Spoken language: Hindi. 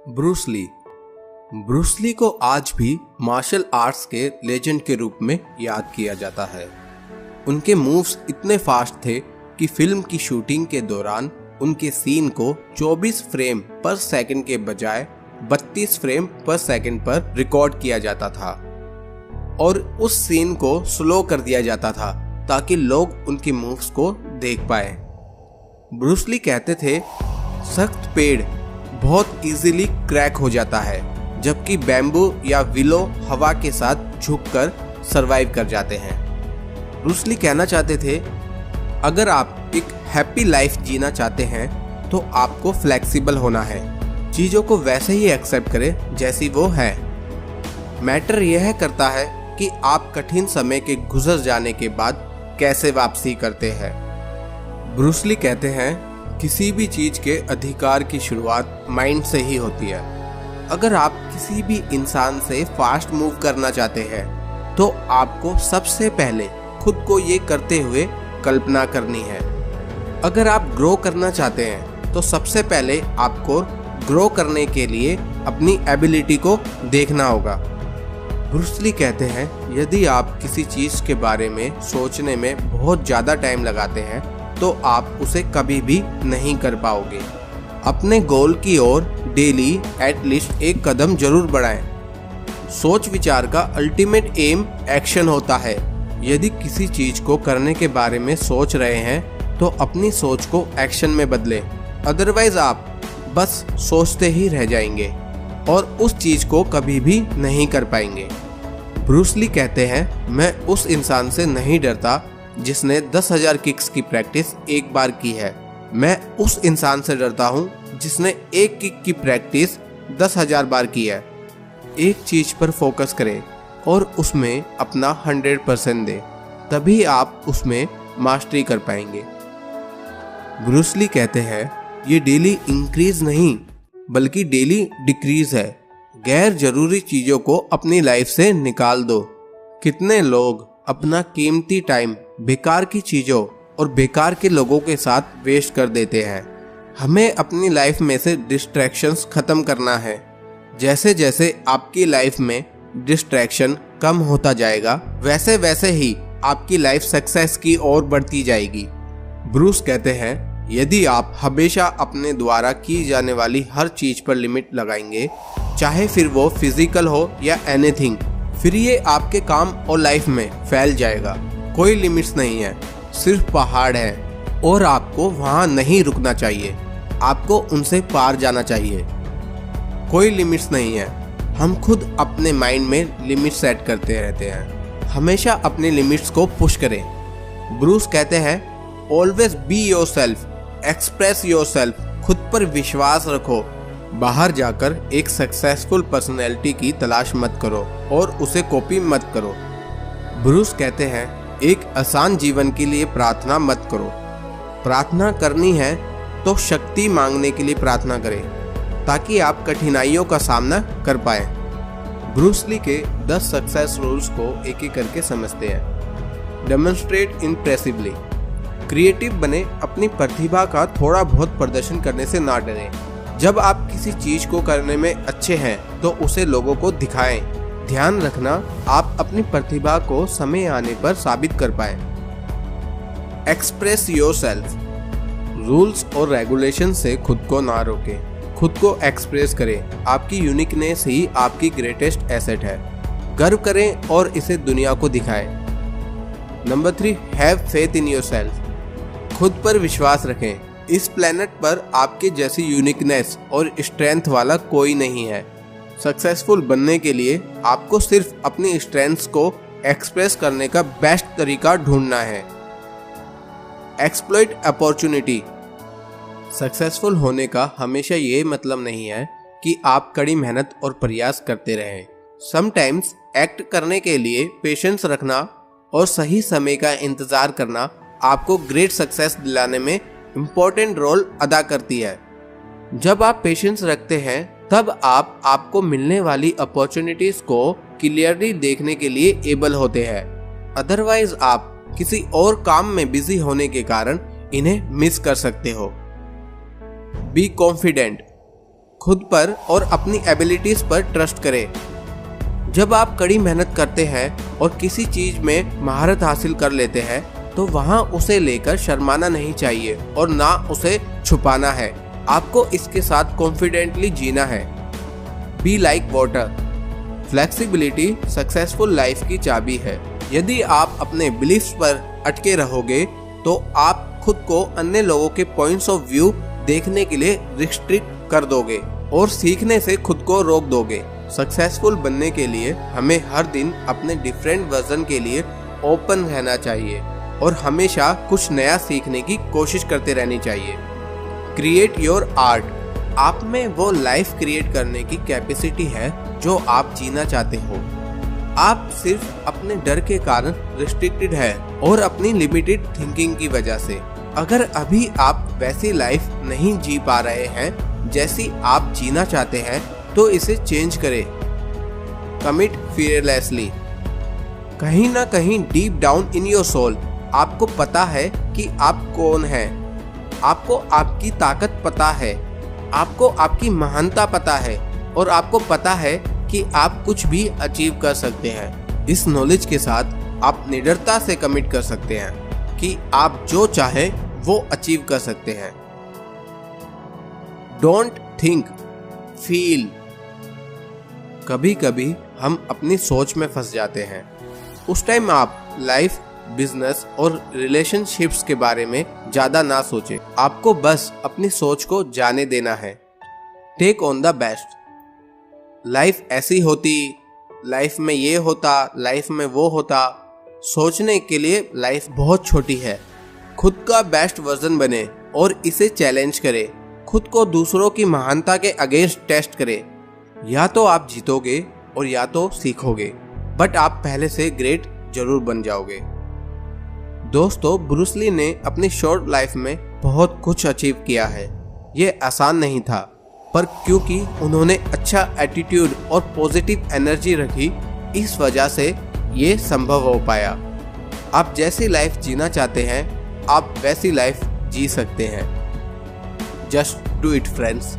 Bruce Lee. ब्रूस ली को आज भी मार्शल आर्ट्स के लेजेंड के रूप में याद किया जाता है। उनके मूव्स इतने फास्ट थे कि फिल्म की शूटिंग के दौरान उनके सीन को 24 फ्रेम पर सेकंड के बजाय 32 फ्रेम पर सेकंड पर रिकॉर्ड किया जाता था और उस सीन को स्लो कर दिया जाता था ताकि लोग उनकी मूव्स को देख पाए। ब्रूस ली कहते थे, सख्त पेड़ बहुत इजीली क्रैक हो जाता है जबकि बैम्बू या विलो हवा के साथ झुककर सरवाइव कर जाते हैं। ब्रूस ली कहना चाहते थे, अगर आप एक हैप्पी लाइफ जीना चाहते हैं तो आपको फ्लेक्सिबल होना है, चीज़ों को वैसे ही एक्सेप्ट करें जैसी वो है। मैटर यह करता है कि आप कठिन समय के गुजर जाने के बाद कैसे वापसी करते हैं। ब्रूस ली कहते हैं, किसी भी चीज के अधिकार की शुरुआत माइंड से ही होती है। अगर आप किसी भी इंसान से फास्ट मूव करना चाहते हैं तो आपको सबसे पहले खुद को ये करते हुए कल्पना करनी है। अगर आप ग्रो करना चाहते हैं तो सबसे पहले आपको ग्रो करने के लिए अपनी एबिलिटी को देखना होगा। ब्रूस ली कहते हैं, यदि आप किसी चीज के बारे में सोचने में बहुत ज्यादा टाइम लगाते हैं तो आप उसे कभी भी नहीं कर पाओगे। अपने गोल की ओर डेली एटलीस्ट एक कदम जरूर बढ़ाएं। सोच विचार का अल्टीमेट एम एक्शन होता है। यदि किसी चीज को करने के बारे में सोच रहे हैं तो अपनी सोच को एक्शन में बदलें, अदरवाइज आप बस सोचते ही रह जाएंगे और उस चीज को कभी भी नहीं कर पाएंगे। ब्रूस ली कहते हैं, मैं उस इंसान से नहीं डरता जिसने 10,000 किक्स की प्रैक्टिस एक बार की है। मैं उस इंसान से डरता हूँ जिसने एक किक की प्रैक्टिस 10,000 बार की है। एक चीज पर फोकस करें और उसमें अपना 100% दें, तभी आप उसमें मास्टरी कर पाएंगे। ब्रूस ली कहते हैं, ये डेली इंक्रीज नहीं बल्कि डेली डिक्रीज है। गैर जरूरी चीजों को अपनी लाइफ से निकाल दो। कितने लोग अपना कीमती टाइम बेकार की चीजों और बेकार के लोगों के साथ वेस्ट कर देते हैं। हमें अपनी लाइफ में से डिस्ट्रैक्शंस खत्म करना है। जैसे जैसे आपकी लाइफ में डिस्ट्रैक्शन कम होता जाएगा वैसे वैसे ही आपकी लाइफ सक्सेस की ओर बढ़ती जाएगी। ब्रूस कहते हैं, यदि आप हमेशा अपने द्वारा की जाने वाली हर चीज पर लिमिट लगाएंगे, चाहे फिर वो फिजिकल हो या एनीथिंग, फिर ये आपके काम और लाइफ में फैल जाएगा। कोई लिमिट्स नहीं है, सिर्फ पहाड़ है और आपको वहां नहीं रुकना चाहिए, आपको उनसे पार जाना चाहिए। कोई लिमिट्स नहीं है, हम खुद अपने माइंड में लिमिट सेट करते रहते हैं। हमेशा अपने लिमिट्स को पुश करें। ब्रूस कहते हैं, always be yourself, express yourself, खुद पर विश्वास रखो। बाहर जाकर एक सक्सेसफुल पर्सनैलिटी की तलाश मत करो और उसे कॉपी मत करो। ब्रूस कहते हैं, एक आसान जीवन के लिए प्रार्थना मत करो। प्रार्थना करनी है तो शक्ति मांगने के लिए प्रार्थना करें ताकि आप कठिनाइयों का सामना कर पाए। ब्रूस ली के 10 सक्सेस रूल्स को एक एक करके समझते हैं। डेमोन्स्ट्रेट इम्प्रेसिवली, क्रिएटिव बने, अपनी प्रतिभा का थोड़ा बहुत प्रदर्शन करने से ना डरें। जब आप किसी चीज को करने में अच्छे हैं तो उसे लोगों को दिखाएं। ध्यान रखना, आप अपनी प्रतिभा को समय आने पर साबित कर पाए। एक्सप्रेस योरसेल्फ, रूल्स और रेगुलेशन से खुद को ना रोकें, खुद को एक्सप्रेस करें। आपकी यूनिकनेस ही आपकी ग्रेटेस्ट एसेट है। गर्व करें और इसे दुनिया को दिखाएं। Number 3, have faith in yourself, खुद पर विश्वास रखें। इस प्लेनेट पर आपके जैसी यूनिकनेस और स्ट्रेंथ वाला कोई नहीं है। सक्सेसफुल बनने के लिए आपको सिर्फ अपनी स्ट्रेंथ्स को एक्सप्रेस करने का बेस्ट तरीका ढूंढना है। एक्सप्लॉइट अपॉर्चुनिटी, सक्सेसफुल होने का हमेशा ये मतलब नहीं है कि आप कड़ी मेहनत और प्रयास करते रहें। समटाइम्स एक्ट करने के लिए पेशेंस रखना और सही समय का इंतजार करना आपको ग्रेट सक्सेस दिलाने में इम्पोर्टेंट रोल अदा करती है। जब आप पेशेंस रखते हैं तब आप आपको मिलने वाली अपॉर्चुनिटीज को क्लियरली देखने के लिए एबल होते हैं। अदरवाइज आप किसी और काम में बिजी होने के कारण इन्हें मिस कर सकते हो। बी कॉन्फिडेंट, खुद पर और अपनी एबिलिटीज पर ट्रस्ट करें। जब आप कड़ी मेहनत करते हैं और किसी चीज में महारत हासिल कर लेते हैं तो वहां उसे लेकर शर्माना नहीं चाहिए और ना उसे छुपाना है। आपको इसके साथ कॉन्फिडेंटली जीना है। Be like water. Flexibility successful life की चाबी है। यदि आप अपने बिलीफ्स पर अटके रहोगे तो आप खुद को अन्य लोगों के पॉइंट्स ऑफ व्यू देखने के लिए रिस्ट्रिक्ट कर दोगे और सीखने से खुद को रोक दोगे। सक्सेसफुल बनने के लिए हमें हर दिन अपने डिफरेंट वर्जन के लिए ओपन रहना चाहिए और हमेशा कुछ नया सीखने की कोशिश करते रहनी चाहिए। Create your art. आप में वो लाइफ क्रिएट करने की कैपेसिटी है जो आप जीना चाहते हो। आप सिर्फ अपने डर के कारण रिस्ट्रिक्टेड है और अपनी लिमिटेड थिंकिंग की वजह से। अगर अभी आप वैसी लाइफ नहीं जी पा रहे हैं जैसी आप जीना चाहते हैं तो इसे चेंज करें। Commit fearlessly. कहीं ना कहीं deep down in your soul आपको पता है कि आप कौन हैं। आपको आपकी ताकत पता है, आपको आपकी महानता पता है और आपको पता है कि आप कुछ भी अचीव कर सकते हैं। इस नॉलेज के साथ आप निडरता से कमिट कर सकते हैं कि आप जो चाहे वो अचीव कर सकते हैं। Don't think, feel. कभी कभी हम अपनी सोच में फंस जाते हैं। उस टाइम आप लाइफ, बिजनेस और रिलेशनशिप्स के बारे में ज्यादा ना सोचें। आपको बस अपनी सोच को जाने देना है। Take on the best. Life ऐसी होती, लाइफ में ये होता, लाइफ में वो होता। सोचने के लिए लाइफ बहुत छोटी है। खुद का बेस्ट वर्जन बने और इसे चैलेंज करें। खुद को दूसरों की महानता के अगेंस्ट टेस्ट करें। या तो आप जीतोगे और या तो सीखोगे, बट आप पहले से ग्रेट जरूर बन जाओगे। दोस्तों, ब्रूस ली ने अपनी शॉर्ट लाइफ में बहुत कुछ अचीव किया है। ये आसान नहीं था, पर क्योंकि उन्होंने अच्छा एटीट्यूड और पॉजिटिव एनर्जी रखी, इस वजह से ये संभव हो पाया। आप जैसी लाइफ जीना चाहते हैं, आप वैसी लाइफ जी सकते हैं। Just do it friends.